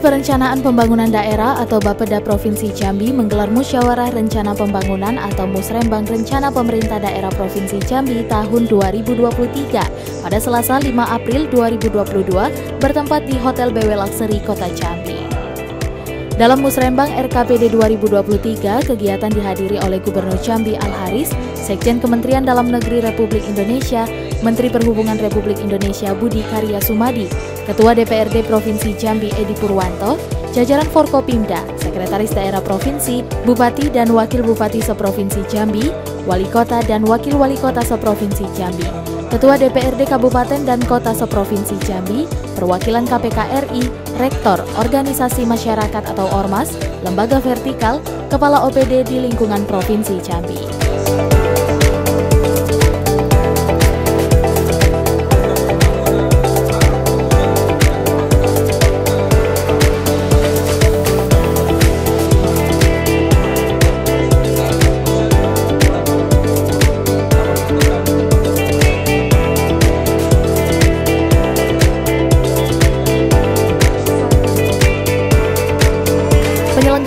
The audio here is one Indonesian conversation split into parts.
Badan Perencanaan Pembangunan Daerah atau Bapeda Provinsi Jambi menggelar Musyawarah Rencana Pembangunan atau Musrembang Rencana Pemerintah Daerah Provinsi Jambi tahun 2023 pada Selasa 5 April 2022 bertempat di Hotel BW Luxury Kota Jambi. Dalam Musrembang RKPD 2023, kegiatan dihadiri oleh Gubernur Jambi Al-Haris, Sekjen Kementerian Dalam Negeri Republik Indonesia, Menteri Perhubungan Republik Indonesia Budi Karya Sumadi, Ketua DPRD Provinsi Jambi Edi Purwanto, jajaran Forkopimda, Sekretaris Daerah Provinsi, Bupati dan Wakil Bupati Seprovinsi Jambi, Wali Kota dan Wakil Wali Kota Seprovinsi Jambi, Ketua DPRD Kabupaten dan Kota Seprovinsi Jambi, perwakilan KPK RI, Rektor, Organisasi Masyarakat atau Ormas, Lembaga Vertikal, Kepala OPD di lingkungan Provinsi Jambi.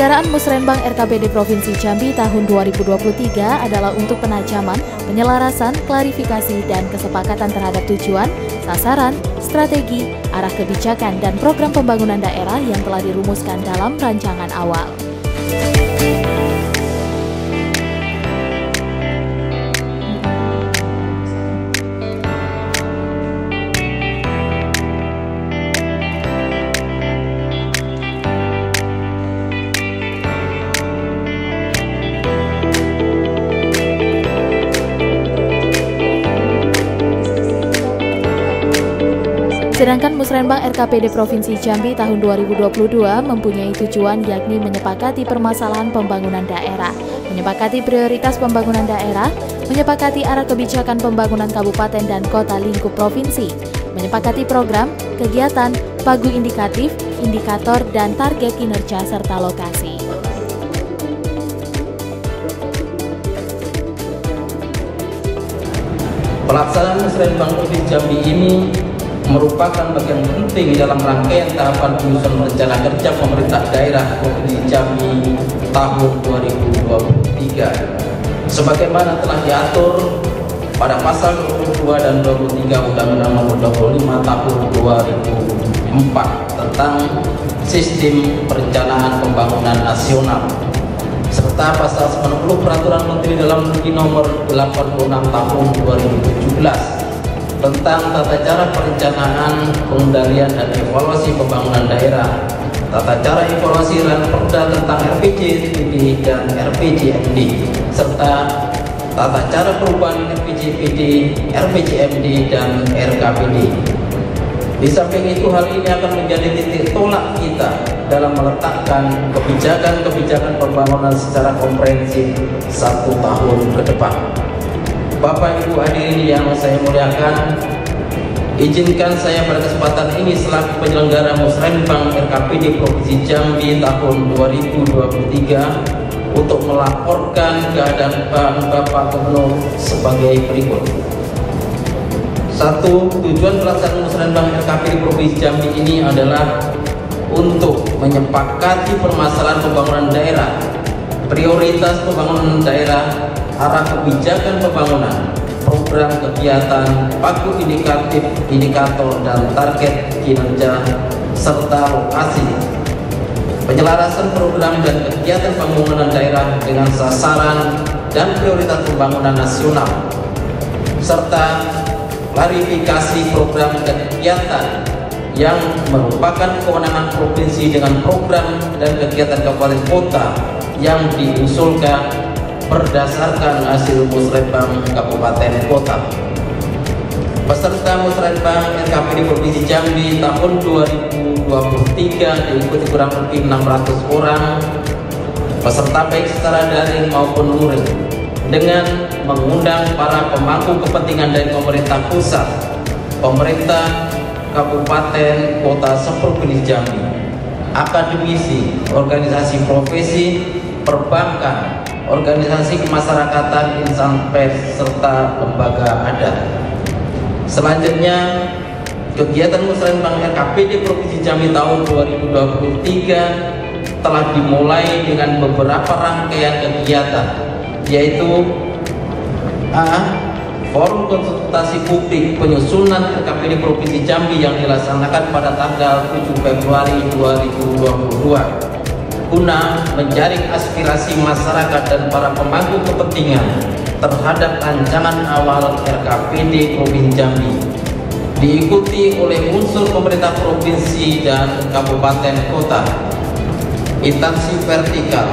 Penyelenggaraan Musrembang RKPD Provinsi Jambi tahun 2023 adalah untuk penajaman, penyelarasan, klarifikasi, dan kesepakatan terhadap tujuan, sasaran, strategi, arah kebijakan, dan program pembangunan daerah yang telah dirumuskan dalam rancangan awal. Sedangkan Musrembang RKPD Provinsi Jambi tahun 2022 mempunyai tujuan yakni menyepakati permasalahan pembangunan daerah, menyepakati prioritas pembangunan daerah, menyepakati arah kebijakan pembangunan kabupaten dan kota lingkup provinsi, menyepakati program, kegiatan, pagu indikatif, indikator, dan target kinerja serta lokasi. Pelaksanaan Musrembang Provinsi Jambi ini merupakan bagian penting dalam rangkaian tahapan penyusunan rencana kerja pemerintah daerah Provinsi Jambi tahun 2023 sebagaimana telah diatur pada pasal 22 dan 23 Undang-Undang Nomor 25 Tahun 2004 tentang Sistem Perencanaan Pembangunan Nasional serta pasal 90 Peraturan Menteri Dalam Negeri Nomor 86 Tahun 2017 tentang tata cara perencanaan, pengendalian, dan evaluasi pembangunan daerah, tata cara evaluasi Ranperda tentang RPJPD dan RPJMD, serta tata cara perubahan RPJPD, RPJMD, dan RKPD. Di samping itu, hal ini akan menjadi titik tolak kita dalam meletakkan kebijakan-kebijakan pembangunan secara komprehensif 1 tahun ke depan. Bapak Ibu hadirin yang saya muliakan, izinkan saya pada kesempatan ini selaku penyelenggara Musrembang RKPD Provinsi Jambi tahun 2023 untuk melaporkan keadaan Bapak Gubernur sebagai berikut. 1. Tujuan pelaksanaan Musrembang RKPD Provinsi Jambi ini adalah untuk menyepakati permasalahan pembangunan daerah, prioritas pembangunan daerah, arah kebijakan pembangunan, program kegiatan, pagu indikatif, indikator, dan target kinerja, serta lokasi. Penyelarasan program dan kegiatan pembangunan daerah dengan sasaran dan prioritas pembangunan nasional, serta klarifikasi program dan kegiatan yang merupakan kewenangan provinsi dengan program dan kegiatan kabupaten kota yang diusulkan berdasarkan hasil Musrembang Kabupaten Kota. Peserta Musrembang RKPD Provinsi Jambi tahun 2023 diikuti kurang lebih 600 orang peserta baik secara daring maupun luring dengan mengundang para pemangku kepentingan dari pemerintah pusat, pemerintah kabupaten, kota seprovinsi Jambi, akademisi, organisasi profesi, perbankan, organisasi kemasyarakatan, insan pers, serta lembaga adat. Selanjutnya, kegiatan Musrembang RKPD Provinsi Jambi tahun 2023 telah dimulai dengan beberapa rangkaian kegiatan, yaitu Forum konsultasi publik penyusunan RKPD Provinsi Jambi yang dilaksanakan pada tanggal 7 Februari 2022 guna menjaring aspirasi masyarakat dan para pemangku kepentingan terhadap rancangan awal RKPD Provinsi Jambi, diikuti oleh unsur pemerintah provinsi dan kabupaten kota, instansi vertikal,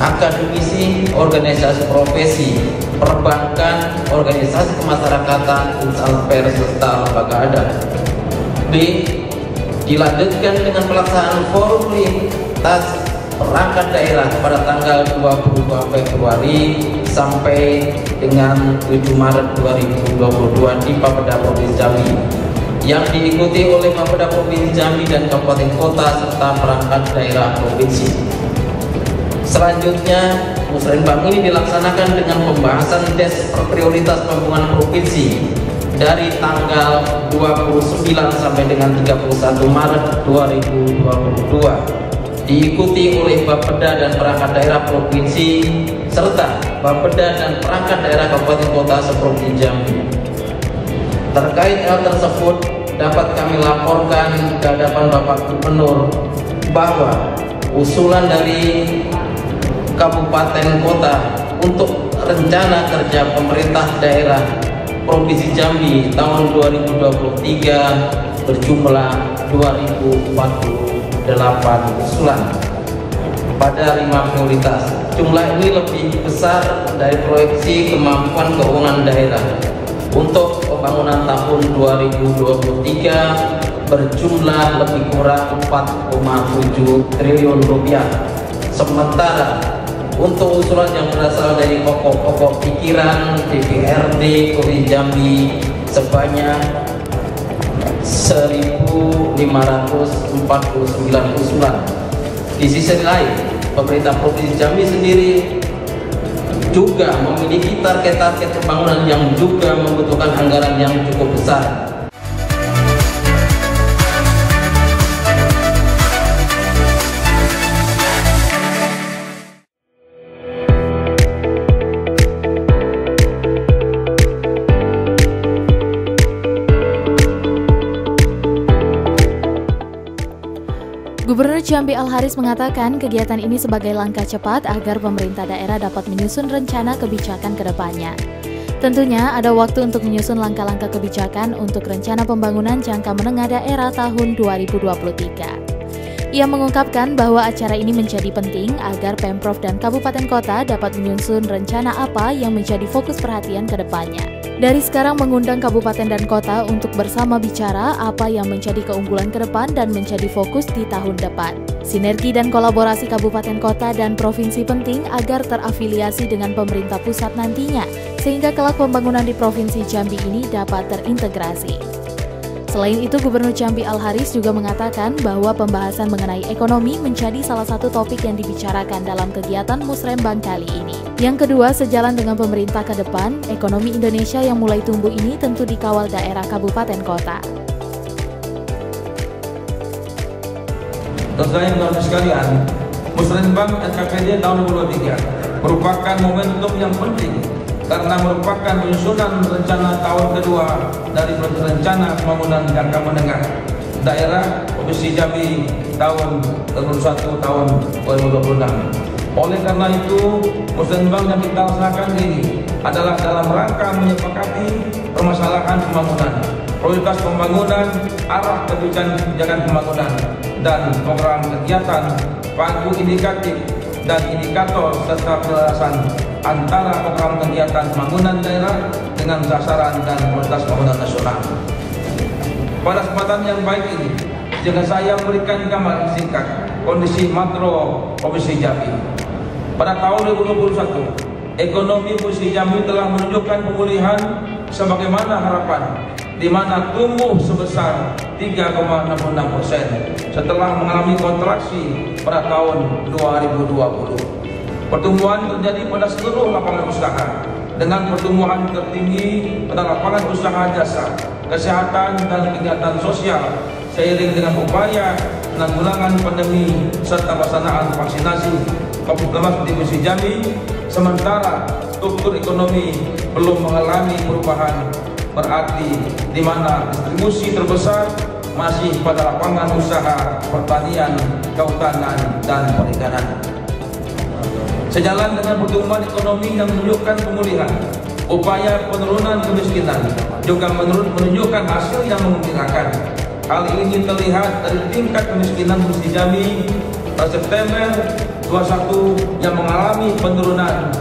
akademisi, organisasi profesi, perbankan, organisasi kemasyarakatan, instansi pers, serta lembaga adat. B. Dilanjutkan dengan pelaksanaan forum lintas perangkat daerah pada tanggal 22 Februari sampai dengan 7 Maret 2022 di Bapeda Provinsi Jambi, yang diikuti oleh Bapeda Provinsi Jambi dan kabupaten kota serta perangkat daerah provinsi. Selanjutnya, Musrembang ini dilaksanakan dengan pembahasan des prioritas pembangunan provinsi dari tanggal 29 sampai dengan 31 Maret 2022, diikuti oleh Bapeda dan perangkat daerah provinsi serta Bapeda dan perangkat daerah kabupaten kota seprovinsi Jambi. Terkait hal tersebut, dapat kami laporkan ke hadapan Bapak Gubernur bahwa usulan dari kabupaten kota untuk rencana kerja pemerintah daerah Provinsi Jambi tahun 2023 berjumlah 2048 usulan pada 5 prioritas. Jumlah ini lebih besar dari proyeksi kemampuan keuangan daerah untuk pembangunan tahun 2023 berjumlah lebih kurang 4,7 triliun rupiah. Sementara untuk usulan yang berasal dari pokok-pokok pikiran DPRD Provinsi Jambi sebanyak 1.549 usulan. Di sisi lain, pemerintah Provinsi Jambi sendiri juga memiliki target-target pembangunan yang juga membutuhkan anggaran yang cukup besar. Gubernur Jambi Al-Haris mengatakan kegiatan ini sebagai langkah cepat agar pemerintah daerah dapat menyusun rencana kebijakan ke depannya. Tentunya ada waktu untuk menyusun langkah-langkah kebijakan untuk rencana pembangunan jangka menengah daerah tahun 2023. Ia mengungkapkan bahwa acara ini menjadi penting agar Pemprov dan Kabupaten Kota dapat menyusun rencana apa yang menjadi fokus perhatian ke depannya. Dari sekarang mengundang kabupaten dan kota untuk bersama bicara apa yang menjadi keunggulan ke depan dan menjadi fokus di tahun depan. Sinergi dan kolaborasi kabupaten kota dan provinsi penting agar terafiliasi dengan pemerintah pusat nantinya, sehingga kelak pembangunan di Provinsi Jambi ini dapat terintegrasi. Selain itu, Gubernur Jambi Al-Haris juga mengatakan bahwa pembahasan mengenai ekonomi menjadi salah satu topik yang dibicarakan dalam kegiatan Musrembang kali ini. Yang kedua, sejalan dengan pemerintah ke depan, ekonomi Indonesia yang mulai tumbuh ini tentu dikawal daerah kabupaten kota. Teman-teman sekalian, Musrembang RKPD tahun 2023 merupakan momentum yang penting karena merupakan penyusunan rencana tahun kedua dari rencana pembangunan jangka menengah daerah Provinsi Jambi tahun 2021 tahun 2026. Oleh karena itu, Musrembang yang kita laksanakan ini adalah dalam rangka menyepakati permasalahan pembangunan, prioritas pembangunan, arah kebijakan pembangunan, dan program kegiatan, pagu indikatif dan indikator serta penjelasan antara program kegiatan pembangunan daerah dengan sasaran dan prioritas pembangunan nasional. Pada kesempatan yang baik ini, jika saya memberikan gambaran singkat kondisi makro Provinsi Jambi. Pada tahun 2021, ekonomi Provinsi Jambi telah menunjukkan pemulihan sebagaimana harapan, di mana tumbuh sebesar 3,66% setelah mengalami kontraksi pada tahun 2020. Pertumbuhan terjadi pada seluruh lapangan usaha dengan pertumbuhan tertinggi pada lapangan usaha jasa, kesehatan, dan kegiatan sosial seiring dengan upaya penanggulangan pandemi serta pelaksanaan vaksinasi COVID-19 di Provinsi Jambi. Sementara struktur ekonomi belum mengalami perubahan berarti di mana distribusi terbesar masih pada lapangan usaha pertanian, kehutanan, dan perikanan. Sejalan dengan pertumbuhan ekonomi yang menunjukkan pemulihan, upaya penurunan kemiskinan juga menunjukkan hasil yang menggembirakan. Hal ini terlihat dari tingkat kemiskinan Provinsi Jambi pada September 21 yang mengalami penurunan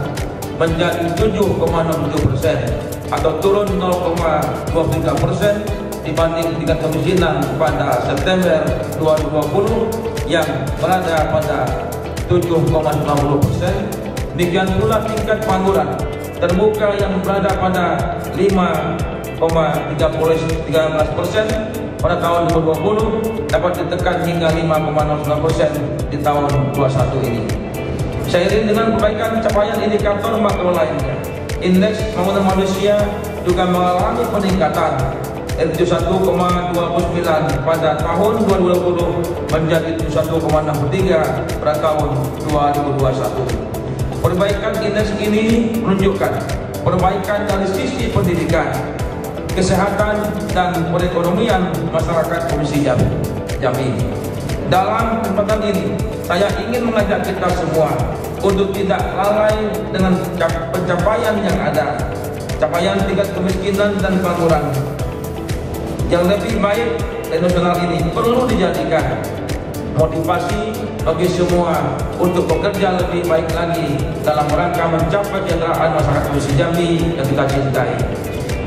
menjadi 7,67% atau turun 0,23% dibanding tingkat kemiskinan pada September 2020 yang berada pada 7,90%. Demikian pula tingkat pengangguran terbuka yang berada pada 5,13% pada tahun 2020 dapat ditekan hingga 5,09% di tahun 2021 ini. Seiring dengan perbaikan capaian indikator makro lainnya, indeks pembangunan manusia juga mengalami peningkatan dari 71,29 pada tahun 2020 menjadi 71,63 pada tahun 2021. Perbaikan indeks ini menunjukkan perbaikan dari sisi pendidikan, kesehatan, dan perekonomian masyarakat Provinsi Jambi. Dalam kesempatan ini, saya ingin mengajak kita semua untuk tidak lalai dengan pencapaian yang ada, capaian tingkat kemiskinan dan pengangguran yang lebih baik dan nasional ini perlu dijadikan motivasi bagi semua untuk bekerja lebih baik lagi dalam rangka mencapai kesejahteraan masyarakat Provinsi Jambi yang kita cintai.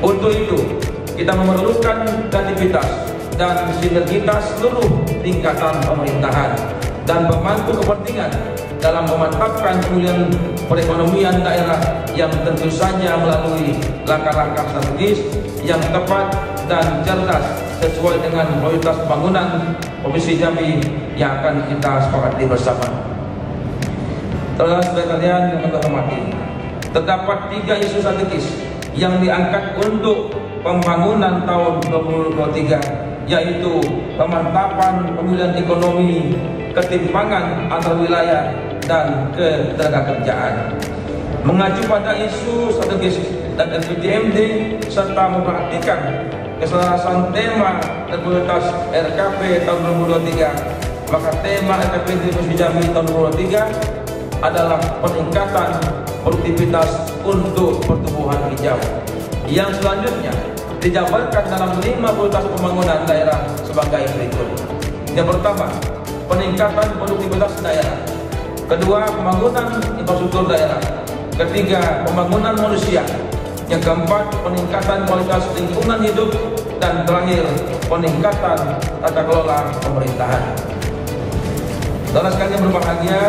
Untuk itu, kita memerlukan kreativitas dan sinergitas seluruh tingkatan pemerintahan dan pemangku kepentingan dalam memantapkan pemulihan perekonomian daerah yang tentu saja melalui langkah-langkah strategis yang tepat dan cerdas sesuai dengan prioritas pembangunan Provinsi Jambi yang akan kita sepakati bersama. Saudara-saudara sekalian yang kita hormati, terdapat 3 isu strategis yang diangkat untuk pembangunan tahun 2023, yaitu pemantapan pemulihan ekonomi, ketimpangan antar wilayah, dan ketenagakerjaan. Mengacu pada isu strategis dan RPJMD serta memperhatikan keselarasan tema dan prioritas RKP tahun 2023, maka tema RKP di Provinsi Jambi tahun 2023 adalah peningkatan produktivitas untuk pertumbuhan hijau. Yang selanjutnya dijabarkan dalam 5 prioritas pembangunan daerah sebagai berikut. Yang pertama, peningkatan produktivitas daerah. Kedua, pembangunan infrastruktur daerah. Ketiga, pembangunan manusia. Yang keempat, peningkatan kualitas lingkungan hidup. Dan terakhir, peningkatan tata kelola pemerintahan. Saudara sekalian berbahagia,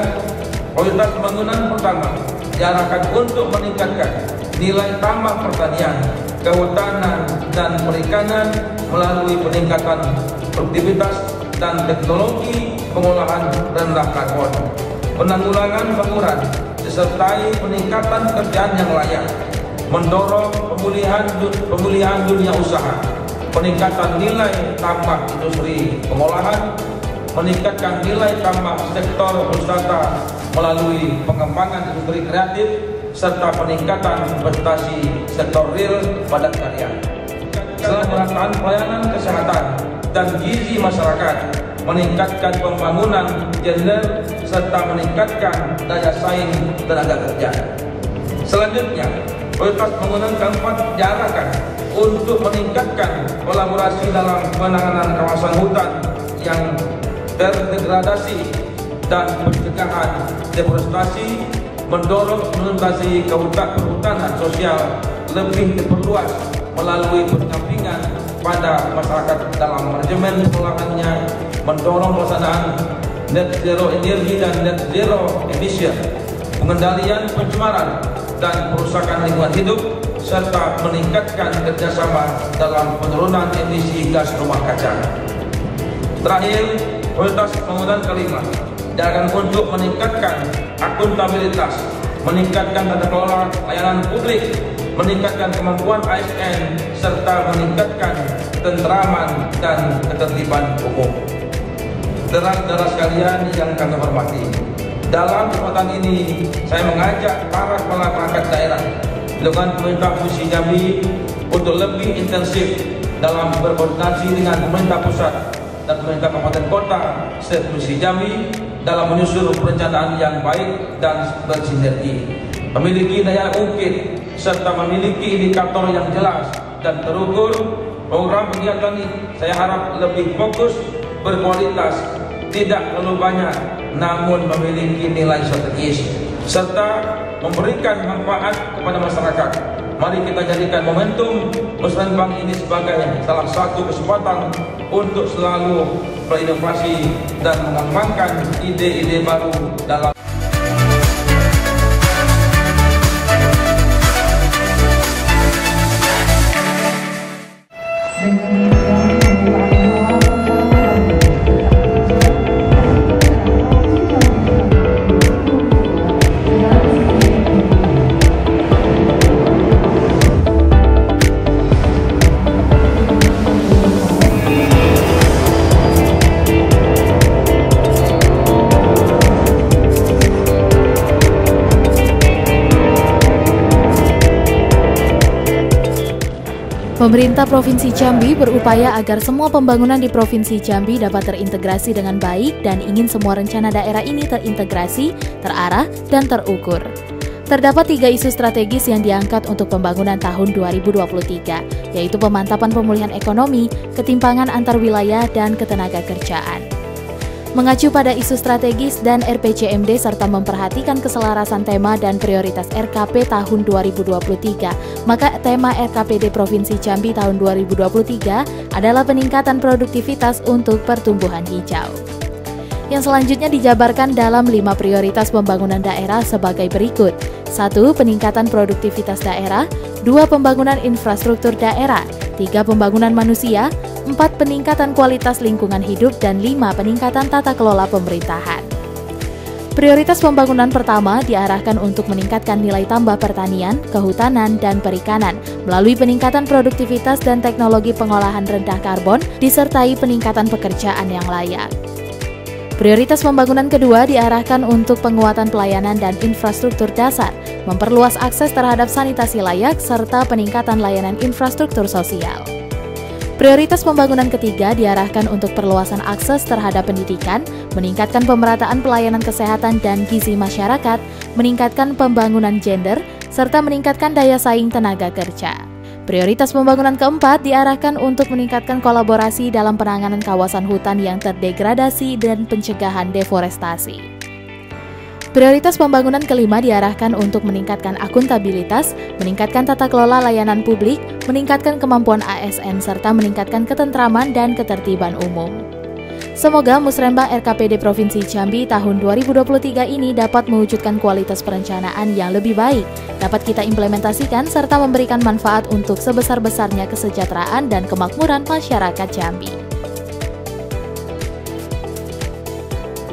prioritas pembangunan pertama diarahkan untuk meningkatkan nilai tambah pertanian, kehutanan, dan perikanan melalui peningkatan produktivitas dan teknologi pengolahan rendah karbon, penanggulangan pengangguran, disertai peningkatan pekerjaan yang layak, mendorong pemulihan dunia usaha, peningkatan nilai tambah industri pengolahan, meningkatkan nilai tambah sektor wisata melalui pengembangan industri kreatif, serta peningkatan investasi sektor real padat karya. Selain perataan pelayanan kesehatan dan gizi masyarakat, meningkatkan pembangunan gender, serta meningkatkan daya saing tenaga kerja. Selanjutnya, prioritas pembangunan keempat diarahkan untuk meningkatkan kolaborasi dalam penanganan kawasan hutan yang terdegradasi dan pencegahan deforestasi, mendorong implementasi kehutanan sosial lebih diperluas melalui pendampingan pada masyarakat dalam manajemen pengolahannya, mendorong pelaksanaan net zero energi dan net zero emission, pengendalian pencemaran dan perusakan lingkungan hidup, serta meningkatkan kerjasama dalam penurunan emisi gas rumah kaca. Terakhir, prioritas pembangunan kelima diarahkan untuk meningkatkan akuntabilitas, meningkatkan tata kelola layanan publik, meningkatkan kemampuan ASN, serta meningkatkan ketentraman dan ketertiban umum. Saudara-saudara sekalian yang kami hormati, dalam kesempatan ini saya mengajak para kepala perangkat daerah dengan pemerintah Provinsi Jambi untuk lebih intensif dalam berkoordinasi dengan pemerintah pusat dan pemerintah kabupaten kota Provinsi Jambi dalam menyusun perencanaan yang baik dan bersinergi, memiliki daya ungkit serta memiliki indikator yang jelas dan terukur. Program kegiatan ini saya harap lebih fokus, berkualitas, tidak terlalu banyak, namun memiliki nilai strategis serta memberikan manfaat kepada masyarakat. Mari kita jadikan momentum Musrembang ini sebagai salah satu kesempatan untuk selalu berinovasi dan mengembangkan ide-ide baru dalam Pemerintah Provinsi Jambi berupaya agar semua pembangunan di Provinsi Jambi dapat terintegrasi dengan baik dan ingin semua rencana daerah ini terintegrasi, terarah, dan terukur. Terdapat 3 isu strategis yang diangkat untuk pembangunan tahun 2023, yaitu pemantapan pemulihan ekonomi, ketimpangan antar wilayah, dan ketenaga kerjaan. Mengacu pada isu strategis dan RPJMD serta memperhatikan keselarasan tema dan prioritas RKP tahun 2023, maka tema RKPD Provinsi Jambi tahun 2023 adalah peningkatan produktivitas untuk pertumbuhan hijau. Yang selanjutnya dijabarkan dalam 5 prioritas pembangunan daerah sebagai berikut. 1. Peningkatan produktivitas daerah. 2. Pembangunan infrastruktur daerah. 3. Pembangunan manusia. 4. Peningkatan kualitas lingkungan hidup, dan 5. Peningkatan tata kelola pemerintahan. Prioritas pembangunan pertama diarahkan untuk meningkatkan nilai tambah pertanian, kehutanan, dan perikanan melalui peningkatan produktivitas dan teknologi pengolahan rendah karbon disertai peningkatan pekerjaan yang layak. Prioritas pembangunan kedua diarahkan untuk penguatan pelayanan dan infrastruktur dasar, memperluas akses terhadap sanitasi layak, serta peningkatan layanan infrastruktur sosial. Prioritas pembangunan ketiga diarahkan untuk perluasan akses terhadap pendidikan, meningkatkan pemerataan pelayanan kesehatan dan gizi masyarakat, meningkatkan pembangunan gender, serta meningkatkan daya saing tenaga kerja. Prioritas pembangunan keempat diarahkan untuk meningkatkan kolaborasi dalam penanganan kawasan hutan yang terdegradasi dan pencegahan deforestasi. Prioritas pembangunan kelima diarahkan untuk meningkatkan akuntabilitas, meningkatkan tata kelola layanan publik, meningkatkan kemampuan ASN, serta meningkatkan ketentraman dan ketertiban umum. Semoga Musrembang RKPD Provinsi Jambi tahun 2023 ini dapat mewujudkan kualitas perencanaan yang lebih baik, dapat kita implementasikan serta memberikan manfaat untuk sebesar-besarnya kesejahteraan dan kemakmuran masyarakat Jambi.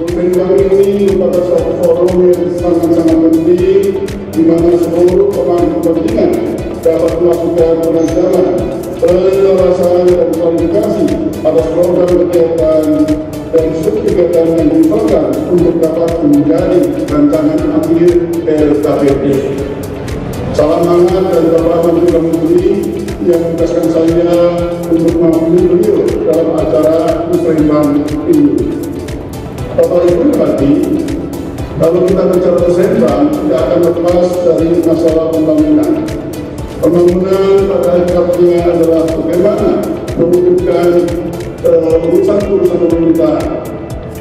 Musrembang ini merupakan suatu forum yang sangat-sangat penting di mana seluruh pemangku kepentingan dapat melakukan perencanaan, penyelesaian dan klarifikasi atas program kegiatan dan subkegiatan yang diperlukan untuk dapat menjadi rancangan akhir RKPD. Salam hangat dan selamat juga Menteri yang menugaskan saya untuk mewakili beliau dalam acara Musrembang ini. Bapak Ibu berarti, kalau kita bicara Musrembang, tidak akan lepas dari masalah pembangunan. Pembangunan pada hakikatnya adalah bagaimana mewujudkan urusan-urusan pemerintah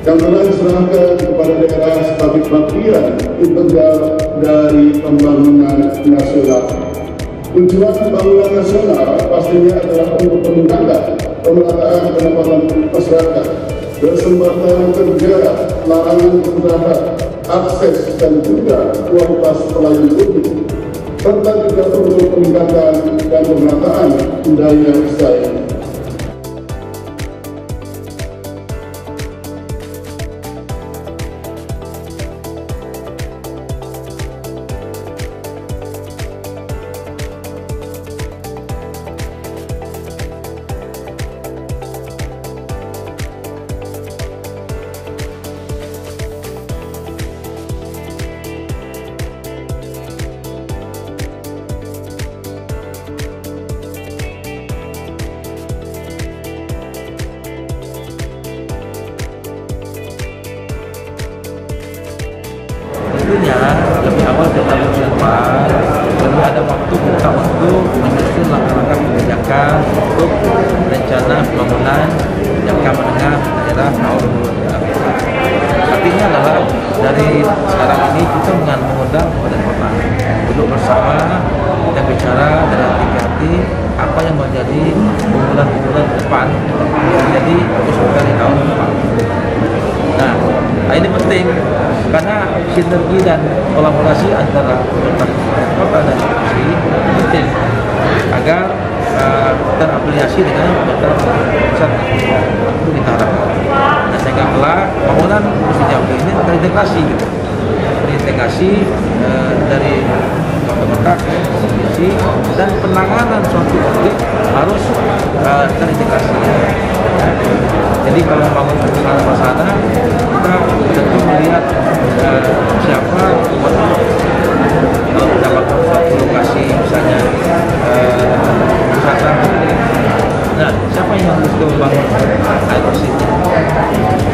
yang telah diserahkan kepada daerah sebagai bagian integral dari pembangunan nasional. Tujuan pembangunan nasional pastinya adalah untuk meningkatkan pemerataan pendapatan masyarakat, kesempatan kerja, larangan usaha, akses dan juga kualitas pelayanan publik, serta juga untuk peningkatan dan pemerataan daya saing. awal kita berjumpa, perlu ada waktu kita untuk menyusun langkah-langkah kebijakan untuk rencana pembangunan jangka menengah daerah tahun 2023. Artinya adalah dari sekarang ini kita mengundang kabupaten kota duduk bersama, kita bicara dengan hati-hati apa yang menjadi unggulan-unggulan depan menjadi fokus dari tahun depan. Nah, ini penting karena sinergi dan kolaborasi antara pemerintah kota dan provinsi penting agar terafiliasi dengan pemerintah pusat. Itu kita harapkan. Nah, sehingga kelak pembangunan Provinsi Jambi ini terintegrasi, gitu. Terintegrasi dari pemerintah provinsi dan penanganan suatu konflik harus terintegrasi. Jadi kalau membangun suasana kita tentu melihat siapa kalau kita bangun suatu lokasi misalnya wisata, nah siapa yang harus membangun air bersih,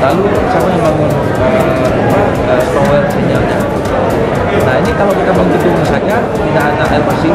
lalu siapa yang bangun tower sinyalnya. Nah ini kalau kita bangun gedung saja tidak ada air bersih,